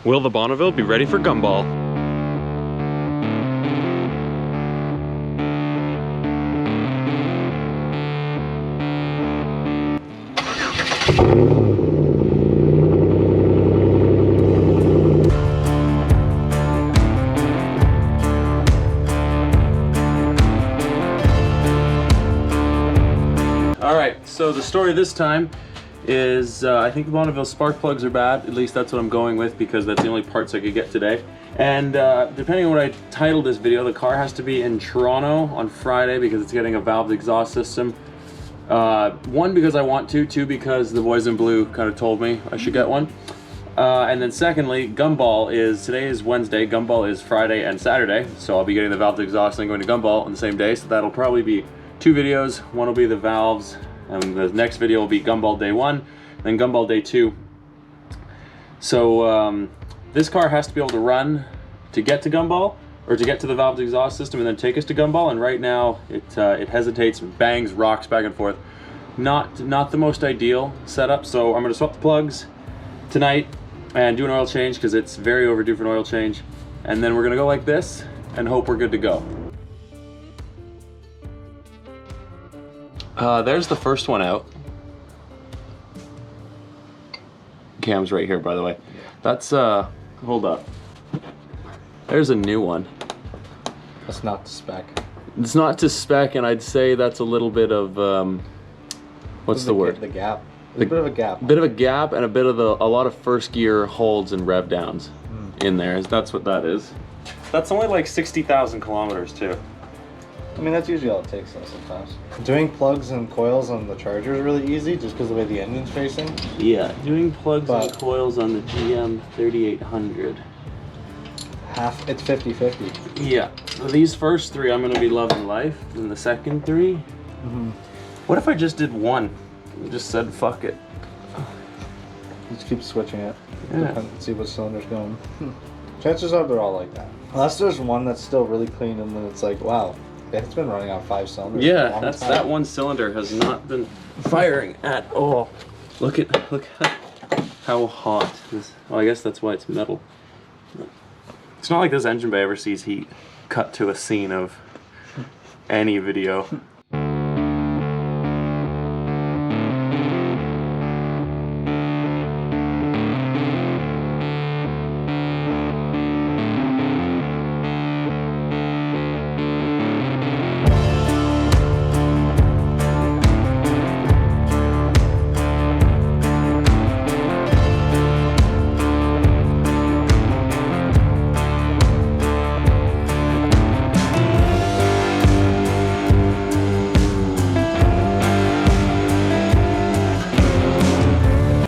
Will the Bonneville be ready for gumball? Alright, so the story this time is I think the Bonneville spark plugs are bad. At least that's what I'm going with because that's the only parts I could get today. And depending on what I titled this video, the car has to be in Toronto on Friday because it's getting a valved exhaust system. One, because I want to. Two, because the boys in blue kind of told me I should get one. And then secondly, Gumball is, today is Wednesday, Gumball is Friday and Saturday. So I'll be getting the valved exhaust and going to Gumball on the same day. So that'll probably be 2 videos. One will be the valves, and the next video will be Gumball day 1, then Gumball day 2. So this car has to be able to run to get to Gumball, or to get to the valved exhaust system and then take us to Gumball, and right now it hesitates, bangs, rocks back and forth. Not the most ideal setup, so I'm going to swap the plugs tonight and do an oil change because it's very overdue for an oil change, and then we're going to go like this and hope we're good to go. There's the first one out. Cam's right here, by the way. That's, hold up. There's a new one. That's not to spec. It's not to spec, and I'd say that's a little bit of, what's the word? The gap. There's a bit of a gap. Bit of a gap and a lot of first gear holds and rev downs in there. That's what that is. That's only like 60,000 kilometers too. I mean, that's usually all it takes though sometimes. Doing plugs and coils on the charger is really easy just because of the way the engine's facing. Yeah, doing plugs and coils on the GM 3800. It's 50-50. Yeah, so these first 3 I'm gonna be loving life, and the second 3, what if I just did 1? Just said fuck it. Just keep switching it. Yeah. See what cylinder's going. Chances are they're all like that. Unless there's one that's still really clean and then it's like, wow, it's been running on 5 cylinders. Yeah, that one cylinder has not been firing at all. Look at how hot this. Well, I guess that's why it's metal. It's not like this engine bay ever sees heat cut to a scene of any video.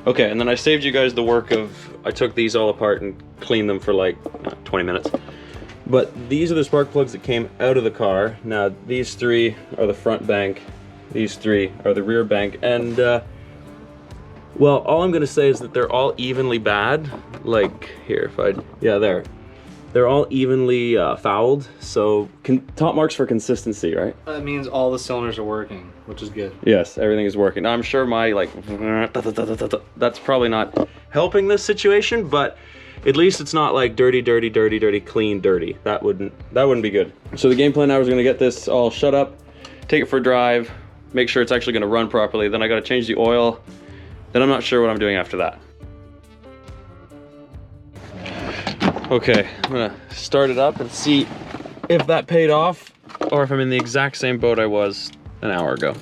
Okay, and then I saved you guys the work of, I took these all apart and cleaned them for like 20 minutes. But these are the spark plugs that came out of the car. Now these 3 are the front bank, these 3 are the rear bank, and well, all I'm gonna say is that they're all evenly bad. Like here, there. They're all evenly fouled, so top marks for consistency, right? That means all the cylinders are working, which is good. Yes, everything is working. Now, I'm sure my that's probably not helping this situation, but at least it's not like dirty, clean, dirty. That wouldn't be good. So the game plan now is gonna get this all shut up, take it for a drive, make sure it's actually gonna run properly. Then I gotta change the oil. Then I'm not sure what I'm doing after that. Okay, I'm gonna start it up and see if that paid off or if I'm in the exact same boat I was an hour ago.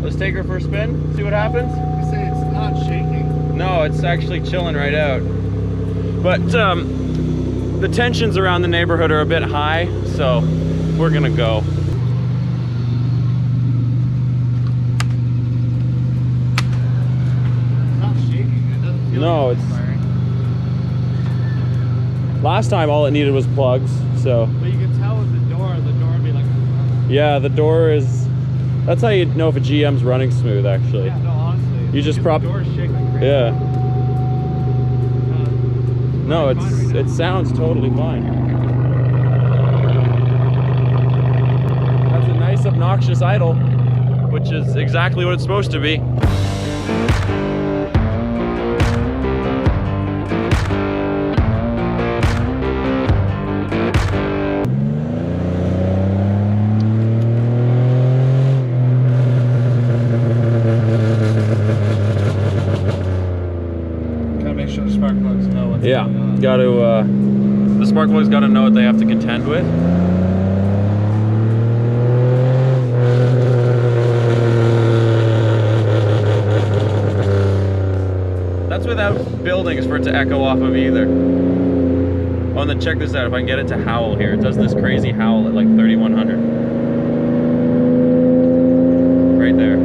Let's take her for a spin, see what happens. You say it's not shaking. No, it's actually chilling right out. But the tensions around the neighborhood are a bit high, so we're gonna go. It's not shaking. It doesn't feel No, like it's firing. Last time all it needed was plugs, so. But you can tell with the door would be like. Yeah, the door is. That's how you know if a GM's running smooth, actually. Yeah, no, honestly. You just prop. The door's shaking like crazy. Yeah. No, it sounds totally fine. nice obnoxious idle, which is exactly what it's supposed to be. Gotta make sure the spark plugs know what's going on. Got to, the spark plugs got to know what they have to contend with. That's without buildings for it to echo off of either. Oh, and then check this out. If I can get it to howl here, it does this crazy howl at like 3100. Right there.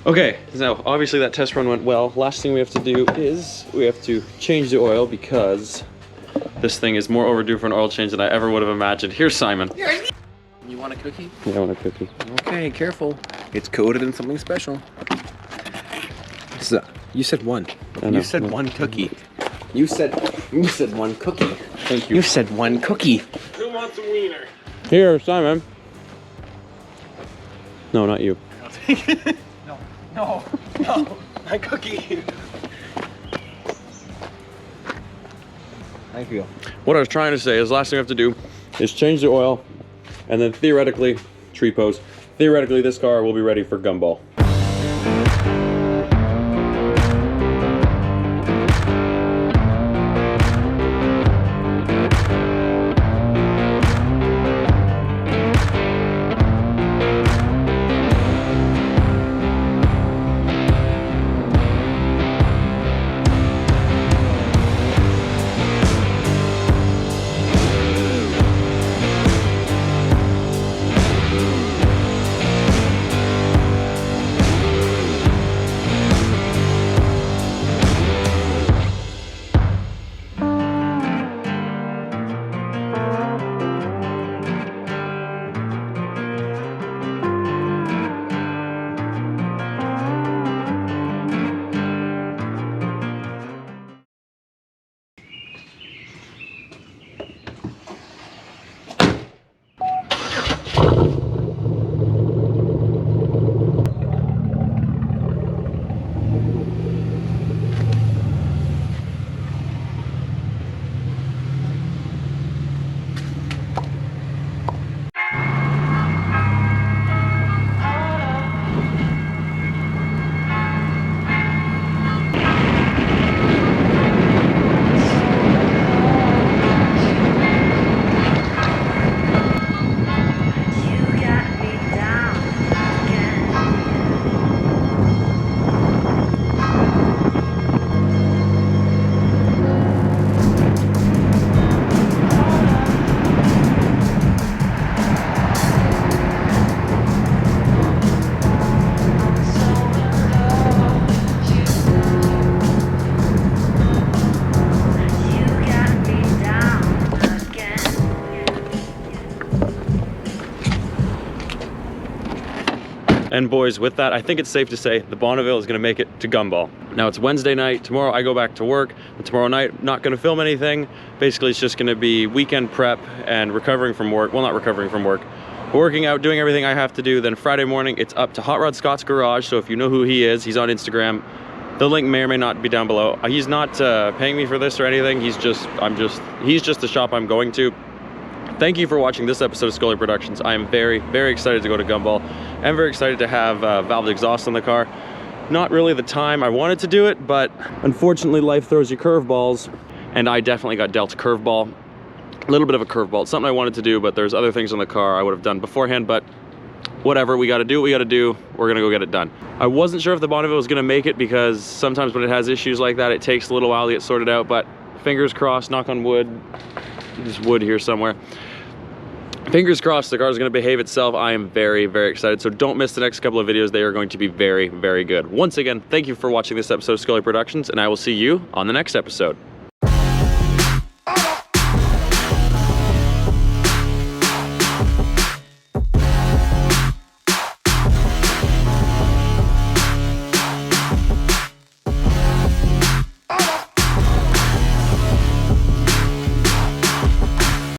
Okay, so obviously that test run went well. Last thing we have to do is we have to change the oil because this thing is more overdue for an oil change than I ever would have imagined. Here's Simon. You want a cookie? Yeah, I want a cookie. Okay, careful. It's coated in something special. You said one. You said one cookie. You said one cookie. Thank you. You said one cookie. Who wants a wiener? Here, Simon. No, not you. No, my cookie. Thank you. What I was trying to say is last thing we have to do is change the oil and then theoretically, tree pose, theoretically this car will be ready for Gumball. And boys, with that, I think it's safe to say the Bonneville is gonna make it to Gumball. Now it's Wednesday night, tomorrow I go back to work, and tomorrow night, not gonna film anything. Basically, it's just gonna be weekend prep and recovering from work. Well, not recovering from work, but working out, doing everything I have to do. Then Friday morning, it's up to Hot Rod Scott's garage. So if you know who he is, he's on Instagram. The link may or may not be down below. He's not paying me for this or anything. He's just the shop I'm going to. Thank you for watching this episode of Scully Productions. I am very, very excited to go to Gumball. I'm very excited to have valved exhaust on the car. Not really the time I wanted to do it, but unfortunately life throws you curveballs, and I definitely got dealt a curveball. A little bit of a curveball. It's something I wanted to do, but there's other things on the car I would have done beforehand, but whatever, we gotta do what we gotta do. We're gonna go get it done. I wasn't sure if the Bonneville was gonna make it because sometimes when it has issues like that, it takes a little while to get sorted out, but fingers crossed, knock on wood. There's wood here somewhere. Fingers crossed the car is going to behave itself. I am very, very excited. So don't miss the next couple of videos. They are going to be very, very good. Once again, thank you for watching this episode of Scully Productions, and I will see you on the next episode.